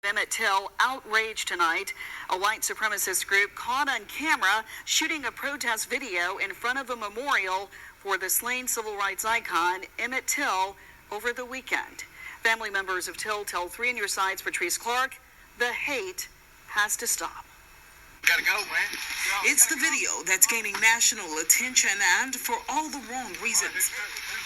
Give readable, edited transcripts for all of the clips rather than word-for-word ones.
Emmett Till outraged tonight. A white supremacist group caught on camera shooting a protest video in front of a memorial for the slain civil rights icon Emmett Till over the weekend. Family members of Till tell 3 on Your Side's Patrice Clark, the hate has to stop. Gotta go, man. It's the video that's gaining national attention and for all the wrong reasons.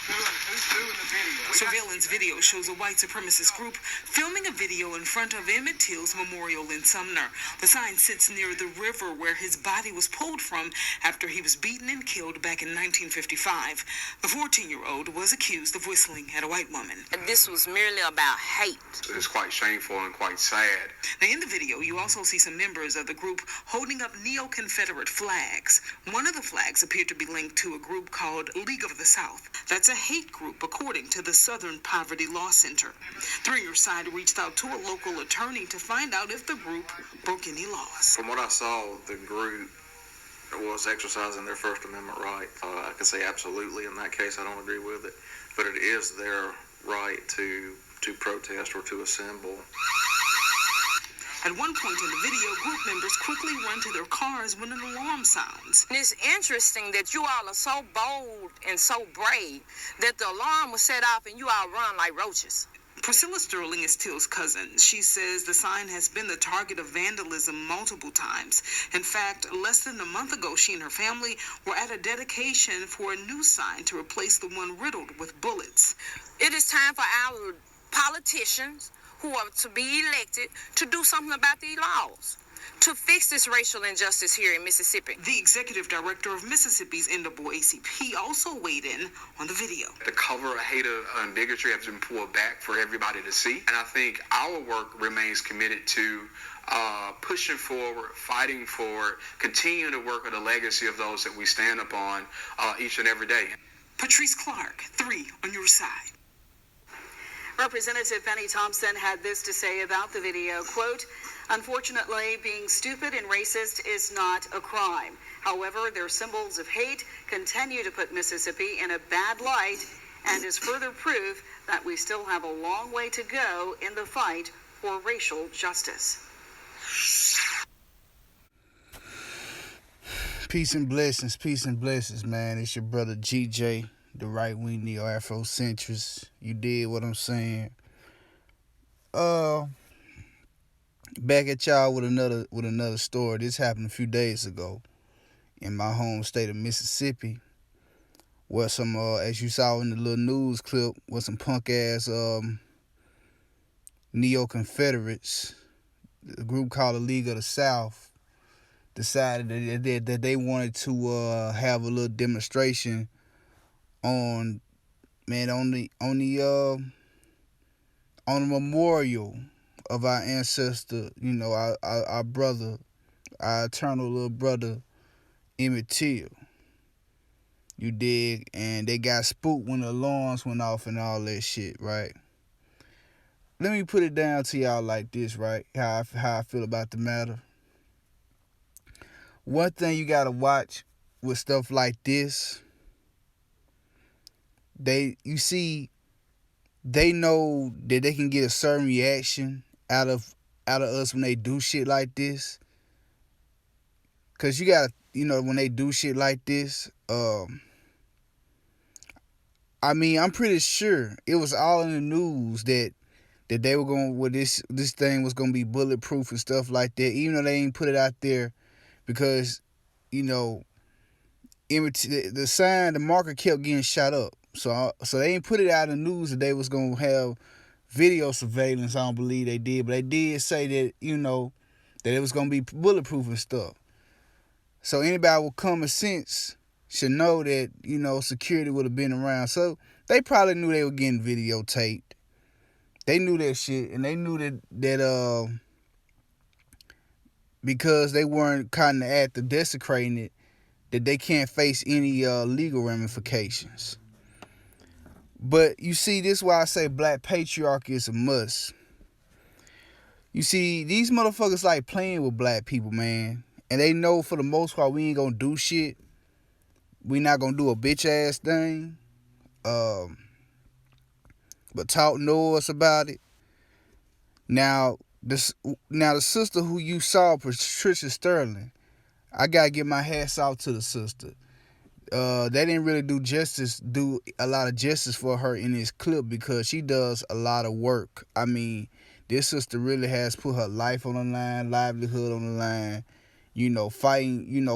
Who's doing the video? Surveillance video shows a white supremacist group filming a video in front of Emmett Till's memorial in Sumner. The sign sits near the river where his body was pulled from after he was beaten and killed back in 1955. The 14-year-old was accused of whistling at a white woman. This was merely about hate. It's quite shameful and quite sad. Now, in the video, you also see some members of the group holding up neo-Confederate flags. One of the flags appeared to be linked to a group called League of the South. That's a hate group, according to the Southern Poverty Law Center. 3 on Your Side reached out to a local attorney to find out if the group broke any laws. From what I saw, the group was exercising their First Amendment right. I can say absolutely in that case I don't agree with it, but it is their right to protest or to assemble. At one point in the video, group members quickly run to their cars when an alarm sounds. And it's interesting that you all are so bold and so brave that the alarm was set off and you all run like roaches. Priscilla Sterling is Till's cousin. She says the sign has been the target of vandalism multiple times. In fact, less than a month ago, she and her family were at a dedication for a new sign to replace the one riddled with bullets. It is time for our politicians who are to be elected to do something about these laws, to fix this racial injustice here in Mississippi. The executive director of Mississippi's NAACP also weighed in on the video. The cover of hate and bigotry has been pulled back for everybody to see. And I think our work remains committed to pushing forward, fighting for, continuing to work with the legacy of those that we stand upon each and every day. Patrice Clark, 3 on Your Side. Representative Benny Thompson had this to say about the video, quote, "Unfortunately, being stupid and racist is not a crime. However, their symbols of hate continue to put Mississippi in a bad light and is further proof that we still have a long way to go in the fight for racial justice." Peace and blessings, man. It's your brother GJ, the right-wing neo-Afrocentrist. You did what I'm saying. Back at y'all with another story. This happened a few days ago in my home state of Mississippi, where some, as you saw in the little news clip, where some punk-ass neo-Confederates, a group called the League of the South, decided that they wanted to have a little demonstration on the memorial of our ancestor, our brother, our eternal little brother, Emmett Till. You dig? And they got spooked when the alarms went off and all that shit, right? Let me put it down to y'all like this, right? How I feel about the matter. One thing you gotta watch with stuff like this, they know that they can get a certain reaction out of us when they do shit like this. Cause you gotta, when they do shit like this, I'm pretty sure it was all in the news that they were this thing was gonna be bulletproof and stuff like that, even though they ain't put it out there. Because, the sign, the marker kept getting shot up. So they ain't put it out in the news that they was going to have video surveillance. I don't believe they did. But they did say that, that it was going to be bulletproof and stuff. So anybody with common sense should know that, security would have been around. So they probably knew they were getting videotaped. They knew that shit. And they knew that because they weren't kind of at the desecrating it, that they can't face any legal ramifications. But you see, this is why I say black patriarchy is a must. You see, these motherfuckers like playing with black people, man. And they know for the most part we ain't gonna do shit. We not gonna do a bitch ass thing. But talk noise about it. Now, This now the sister who you saw, Patricia Sterling. I gotta give my hats off to the sister. They didn't really do a lot of justice for her in this clip because she does a lot of work. I mean, this sister really has put her life on the line, livelihood on the line. Fighting.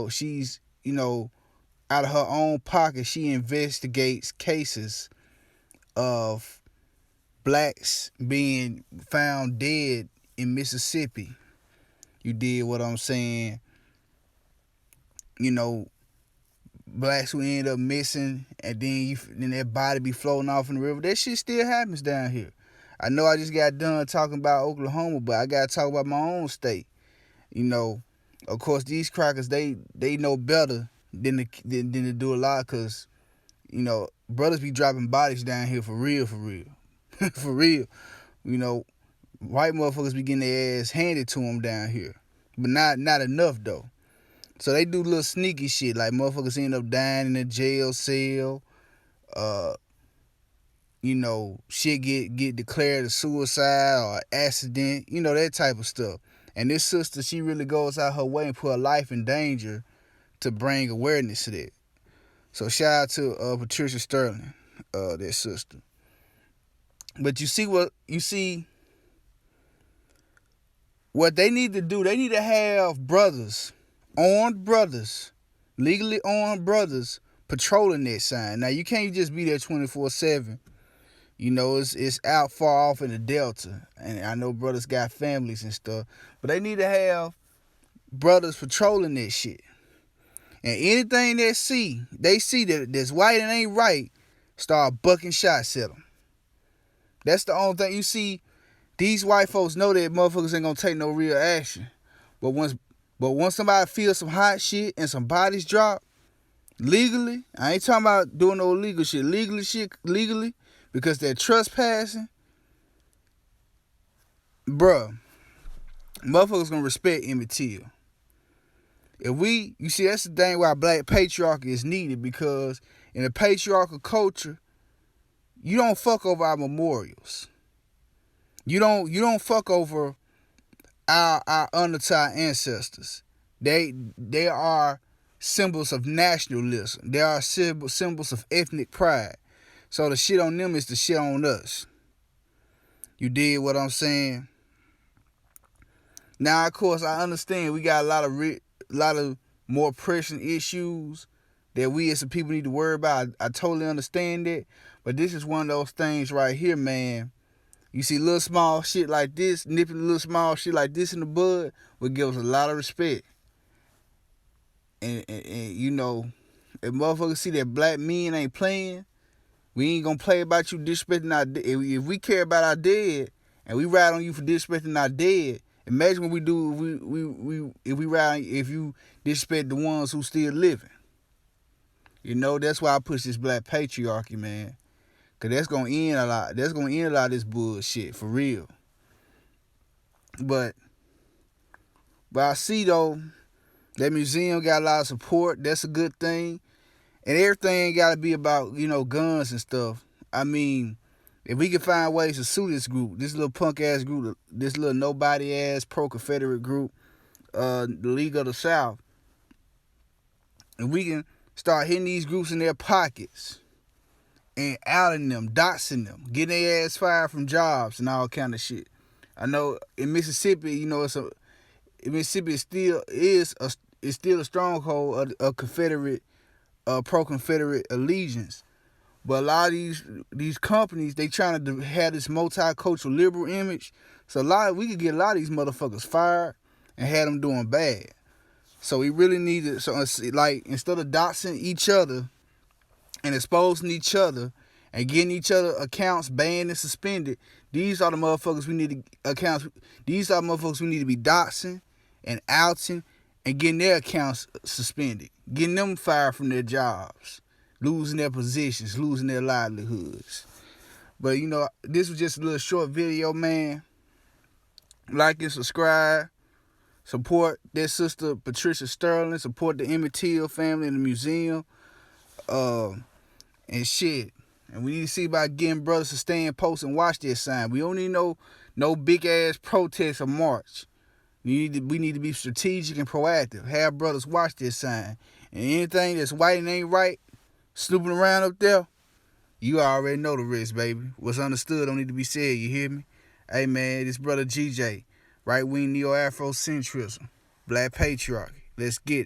She's out of her own pocket. She investigates cases of blacks being found dead in Mississippi. You did what I'm saying. Blacks who end up missing, and then their body be floating off in the river. That shit still happens down here. I know I just got done talking about Oklahoma, but I gotta talk about my own state. Of course, these crackers they know better than to do a lot, cause brothers be dropping bodies down here for real, for real. White motherfuckers be getting their ass handed to them down here, but not enough though. So they do little sneaky shit, like motherfuckers end up dying in a jail cell. Shit get declared a suicide or accident, that type of stuff. And this sister, she really goes out her way and put her life in danger to bring awareness to that. So shout out to Patricia Sterling, that sister. But you see what they need to do. They need to have legally armed brothers patrolling that sign. Now you can't just be there 24/7. It's out far off in the Delta, and I know brothers got families and stuff, but they need to have brothers patrolling that shit. And anything they see that's white and ain't right, start bucking shots at them. That's the only thing. You see, these white folks know that motherfuckers ain't gonna take no real action, but once somebody feels some hot shit and some bodies drop legally, I ain't talking about doing no illegal shit, legally, because they're trespassing, bruh, motherfuckers gonna respect Emmett Till. You see, that's the thing why black patriarchy is needed, because in a patriarchal culture, you don't fuck over our memorials. You don't fuck over our unretired ancestors. They are symbols of nationalism. They are symbols of ethnic pride. So the shit on them is the shit on us. You did what I'm saying? Now, of course, I understand we got a lot of more pressing issues that we as a people need to worry about. I totally understand that. But this is one of those things right here, man. You see little small shit like this, nipping little small shit like this in the bud would give us a lot of respect. And if motherfuckers see that black men ain't playing, we ain't gonna play about you disrespecting our dead. If we care about our dead and we ride on you for disrespecting our dead, imagine what we do if you disrespect the ones who still living. That's why I push this black patriarchy, man. Cause that's gonna end a lot. That's gonna end a lot of this bullshit for real. But I see though, that museum got a lot of support. That's a good thing. And everything ain't gotta be about, guns and stuff. I mean, if we can find ways to sue this group, this little punk ass group, this little nobody ass pro-Confederate group, the League of the South, and we can start hitting these groups in their pockets and outing them, doxing them, getting their ass fired from jobs and all kind of shit. I know in Mississippi, Mississippi is still a stronghold of Confederate, pro-Confederate allegiance. But a lot of these companies, they trying to have this multicultural liberal image. So we could get a lot of these motherfuckers fired and have them doing bad. So we really need to, instead of doxing each other and exposing each other and getting each other accounts banned and suspended, these are the motherfuckers we need to These are the motherfuckers we need to be doxing and outing and getting their accounts suspended, getting them fired from their jobs, losing their positions, losing their livelihoods. But this was just a little short video, man. Like and subscribe. Support that sister Patricia Sterling. Support the Emmett Till family in the museum. And shit. And we need to see about getting brothers to stay in post and watch this sign. We don't need no No big ass protest or march. We need to be strategic and proactive. Have brothers watch this sign. And anything that's white and ain't right, snooping around up there, you already know the risk, baby. What's understood don't need to be said, you hear me? Hey, man, this brother GJ, right-wing neo-Afrocentrism, black patriarchy. Let's get it.